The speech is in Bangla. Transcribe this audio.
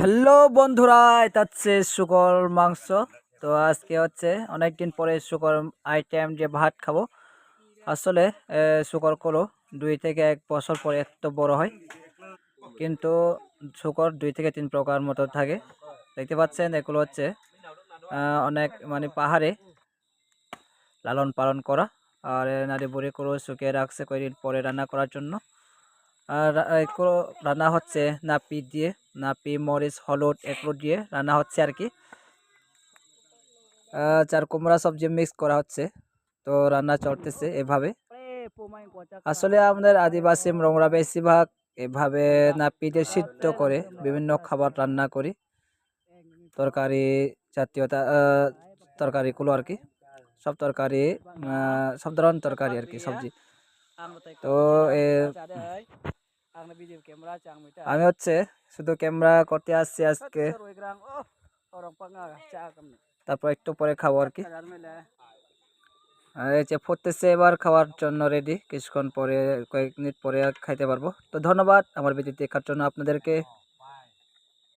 হ্যালো বন্ধুরা, এটা হচ্ছে শুকর মাংস। তো আজকে হচ্ছে অনেকদিন পরে শুকর আইটেম দিয়ে ভাত খাবো। আসলে শুকর করো 2 থেকে 1 বছর পরে এত বড় হয়, কিন্তু শুকর 2 থেকে 3 প্রকার মতো থাকে। দেখতে পাচ্ছেন এগুলো হচ্ছে অনেক মানে পাহাড়ে লালন পালন করা, আর নাড়ি বুড়ি করে শুকিয়ে রাখছে কয়েকদিন পরে রান্না করার জন্য। আর এগুলো রান্না হচ্ছে নাপি দিয়ে, নাপি মরিচ হলুদ এগুলো দিয়ে রান্না হচ্ছে আর কি। চার কুমড়া সবজি মিক্স করা হচ্ছে, তো রান্না চলতেছে এভাবে। আসলে আমাদের আদিবাসী রংরা বেশিরভাগ এভাবে নাপিতে সিদ্ধ করে বিভিন্ন খাবার রান্না করি, তরকারি জাতীয়তা তরকারিগুলো আর কি। সব তরকারি, সব ধরনের তরকারি আর কি, সবজি। তো আমি হচ্ছে শুধু ক্যামেরা করতে আসছি আজকে, তারপর একটু পরে খাবো আর কি। আর এই যে ফুটতেছে, এবার খাওয়ার জন্য রেডি, কিছুক্ষণ পরে কয়েক মিনিট পরে খাইতে পারবো। তো ধন্যবাদ আমার ভিডিও দেখার জন্য আপনাদেরকে।